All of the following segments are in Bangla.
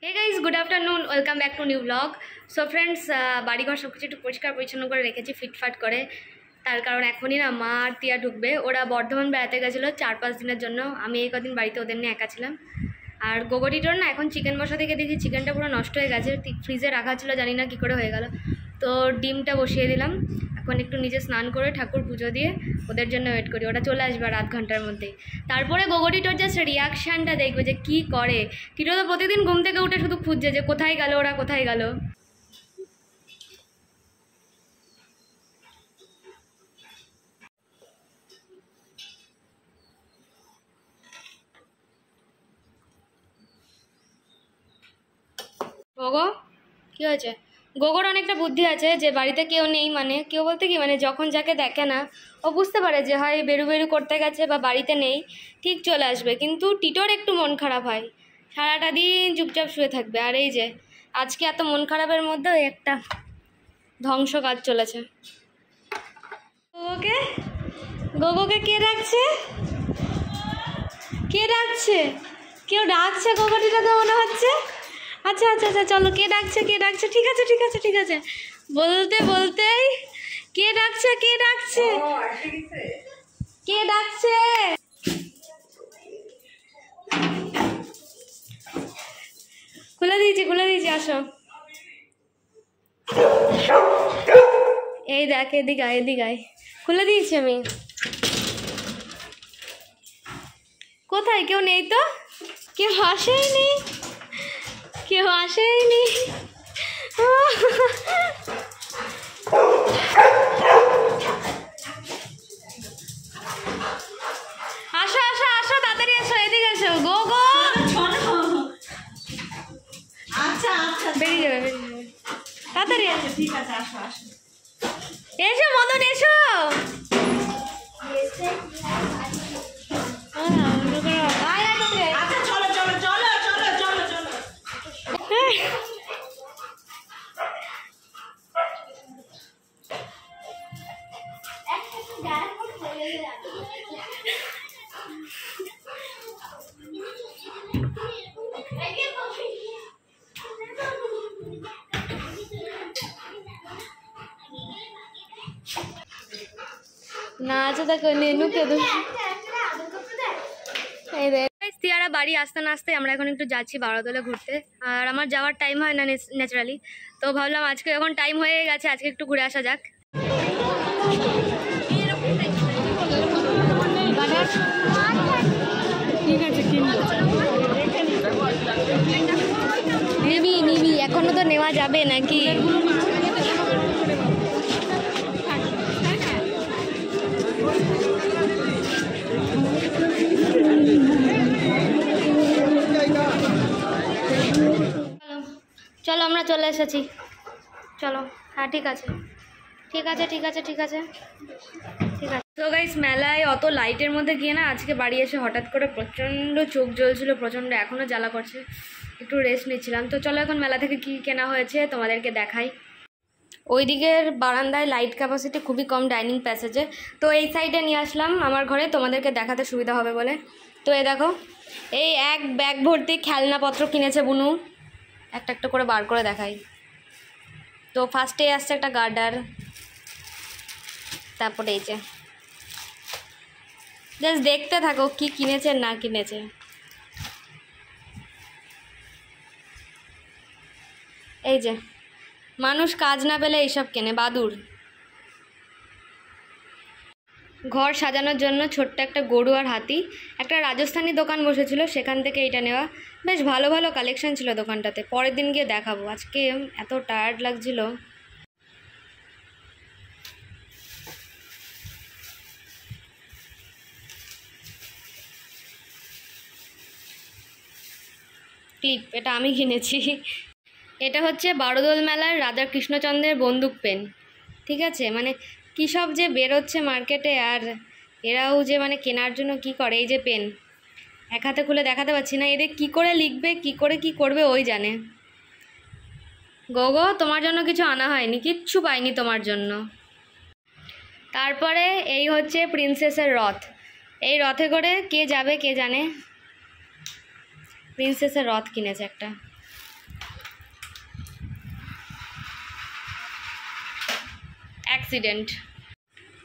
Hey guys, good afternoon, welcome back to new blog. So friends, বাড়িঘর সব কিছু একটু পরিষ্কার পরিচ্ছন্ন করে রেখেছি ফিটফাট করে। তার কারণ এখনই না মা আর তিয়া ঢুকবে। ওরা বর্ধমান বেড়াতে গেছিলো 4-5 দিনের জন্য। আমি এই কদিন বাড়িতে ওদের নিয়ে একা ছিলাম। আর গোগরিটোর না এখন চিকেন বসা থেকে দেখি চিকেনটা পুরো নষ্ট হয়ে গেছে, ফ্রিজে রাখা ছিল, জানি না কী করে হয়ে গেল। তো ডিমটা বসিয়ে দিলাম। এখন একটু নিজে স্নান করে ঠাকুর পুজো দিয়ে ওদের জন্য ওয়েট করি, ওরা চলে আসবে আধ ঘন্টার মধ্যেই। তারপরে গোগরিটোর জাস্ট রিয়াকশানটা দেখবে যে কী করে। টিটো তো প্রতিদিন ঘুম থেকে উঠে শুধু খুঁজছে যে কোথায় গেল ওরা, কোথায় গেল। গোগো কী হয়েছে? গোগোর অনেকটা বুদ্ধি আছে যে বাড়িতে কেউ নেই, মানে কেউ বলতে কি, মানে যখন যাকে দেখে না ও বুঝতে পারে যে হয় বেরু বেরু করতে গেছে বা বাড়িতে নেই, ঠিক চলে আসবে। কিন্তু টিটোর একটু মন খারাপ হয়, সারাটা দিন চুপচাপ শুয়ে থাকবে। আর এই যে আজকে এত মন খারাপের মধ্যেও একটা ধ্বংস কাজ চলেছে। গোগোকে গোগোকে কে ডাকছে? কে ডাকছে? কেউ ডাকছে গোগোটিটাকে মনে হচ্ছে। আচ্ছা আচ্ছা আচ্ছা, চলো কে ডাকছে, কে ডাকছে? ঠিক আছে ঠিক আছে ঠিক আছে, বলতে বলতেই কে ডাকছে, কে ডাকছে, কে ডাকছে? খুলে দিয়েছি, আসো। এই দেখ, এদিকে আয়, এদিকে আয়, খুলে দিয়েছি আমি। কোথায়? কেউ নেই তো, কেউ আসেনি, কেউ আসেনি। আসো আসো আসো, তাড়াতাড়ি এসো, এদিকে এসো। গো গো, আচ্ছা আচ্ছা, বেরিয়ে যাবে, তাড়াতাড়ি এসো। ঠিক আছে, আসো আসো, এসো মদন, এসো। আচ্ছা চলো চলো চলো চলো চলো চলো। নাচো দেখো, নেনুকে তিয়ারা বাড়ি আসতে না আসতে আমরা এখন একটু যাচ্ছি বারোতলা ঘুরতে। আর আমার যাওয়ার টাইম হয় না ন্যাচারালি, তো ভাবলাম আজকে যখন টাইম হয়ে গেছে আজকে একটু ঘুরে আসা যাক। ঠিক আছে, নিবি এখনো তো নেওয়া যাবে নাকি? চলো আমরা চলে এসেছি, চলো। হ্যাঁ ঠিক আছে ঠিক আছে ঠিক আছে ঠিক আছে ঠিক আছে। তো গাইস, মেলায় অত লাইটের মধ্যে গিয়ে না আজকে বাড়ি এসে হঠাৎ করে প্রচণ্ড চোখ জ্বলছিল, প্রচণ্ড, এখনও জ্বালা করছে। একটু রেস্ট নিচ্ছিলাম। তো চলো এখন মেলা থেকে কি কেনা হয়েছে তোমাদেরকে দেখাই। ওই দিকের বারান্দায় লাইট ক্যাপাসিটি খুবই কম ডাইনিং প্যাসেজে, তো এই সাইডে নিয়ে আসলাম আমার ঘরে তোমাদেরকে দেখাতে সুবিধা হবে বলে। তো এই দেখো, এই এক ব্যাগ ভর্তি খেলনাপত্র কিনেছে বুনু, একটা একটা করে বার করে দেখাই। তো ফার্স্টে আসছে একটা গার্ডার, তারপরে এই যে জাস্ট দেখতে থাকো কি কিনেছে না কিনেছে। এই যে মানুষ কাজ না পেলে এইসব কেনে, বাদুর। ঘর সাজানোর জন্য ছোট্ট একটা গরু আর হাতি। একটা রাজস্থানী দোকান বসেছিল, সেখান থেকে এইটা নেওয়া। বেশ ভালো ভালো কালেকশন ছিল দোকানটাতে, পরের দিন গিয়ে দেখাবো। আজকে এত টায়ার্ড লাগছিল। ক্লিপ, এটা আমি কিনেছি। এটা হচ্ছে বারোদোল মেলার রাজা কৃষ্ণচন্দ্রের বন্দুক পেন। ঠিক আছে, মানে কী সব যে বেরোচ্ছে মার্কেটে, আর এরাও যে মানে কেনার জন্য কি করে। এই যে পেন, এক হাতে খুলে দেখাতে পারছি না, এদের কি করে লিখবে, কি করে কি করবে ওই জানে। গোগো, তোমার জন্য কিছু আনা হয়নি, কিচ্ছু পাইনি তোমার জন্য। তারপরে এই হচ্ছে প্রিন্সেসের রথ। এই রথে করে কে যাবে কে জানে। প্রিন্সেসের রথ কিনেছে একটা। অ্যাক্সিডেন্ট।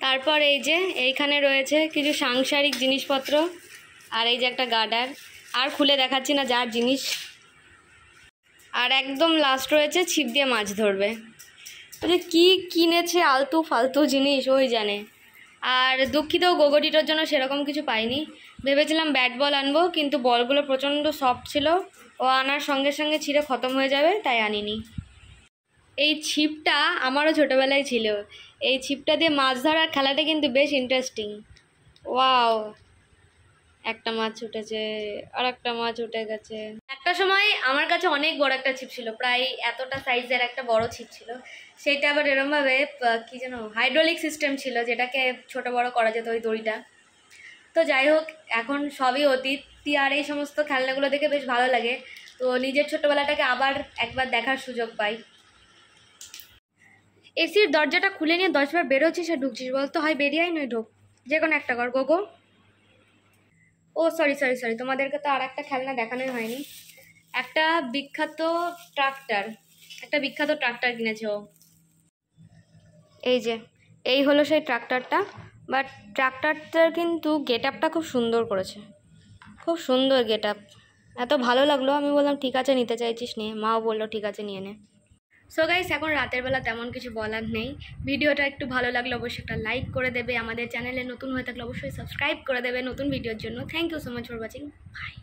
তারপর এই যে এইখানে রয়েছে কিছু সাংসারিক জিনিসপত্র, আর এই যে একটা গার্ডার, আর খুলে দেখাচ্ছি না যার জিনিস। আর একদম লাস্ট রয়েছে ছিপ দিয়ে মাছ ধরবে। ওই কী কিনেছে আলতু ফালতু জিনিস ওই জানে। আর দুঃখিত, গোগোটিটোর জন্য সেরকম কিছু পাইনি। ভেবেছিলাম ব্যাট বল আনবো, কিন্তু বলগুলো প্রচণ্ড সফট ছিল, ও আনার সঙ্গে সঙ্গে ছিঁড়ে খতম হয়ে যাবে, তাই আনিনি। এই ছিপটা আমারও ছোটোবেলায় ছিল। এই ছিপটা দিয়ে মাছ ধরার খেলাটা কিন্তু বেশ ইন্টারেস্টিং। ওয়াও, একটা মাছ উঠেছে, আর একটা মাছ উঠে গেছে। একটা সময় আমার কাছে অনেক বড় একটা ছিপ ছিল, প্রায় এতটা সাইজের একটা বড় ছিপ ছিল। সেটা আবার এরমভাবে কি যেন হাইড্রোলিক সিস্টেম ছিল, যেটাকে ছোট বড় করা যেত ওই দড়িটা। তো যাই হোক, এখন সবই অতীত। আর এই সমস্ত খেলনাগুলো দেখে বেশ ভালো লাগে। তো নিজের ছোটোবেলাটাকে আবার একবার দেখার সুযোগ পাই। এসির দরজাটা খুলে নিয়ে 10 বার বেরোচ্ছিস আর ঢুকছিস, বলতো হয় বেরিয়েই নয় ঢোক, যে কোনো একটা কর গোগো। ও সরি সরি সরি, তোমাদেরকে তো আর একটা খেলনা দেখানোই হয়নি। একটা বিখ্যাত ট্রাক্টর কিনেছে ও। এই যে এই হলো সেই ট্রাক্টরটা। বাট ট্রাক্টরটার কিন্তু গেট আপটা খুব সুন্দর করেছে, খুব সুন্দর গেট আপ। এত ভালো লাগলো, আমি বললাম ঠিক আছে নিতে চাইছিস নে, মাও বললো ঠিক আছে নিয়ে নে। সো গাইস, এখন রাতের বেলা তেমন কিছু বলার নেই। ভিডিওটা একটু ভালো লাগলে অবশ্যই একটা লাইক করে দেবে, আমাদের চ্যানেলে নতুন হয়ে থাকলে অবশ্যই সাবস্ক্রাইব করে দেবে নতুন ভিডিওর জন্য। Thank you so much for watching, by.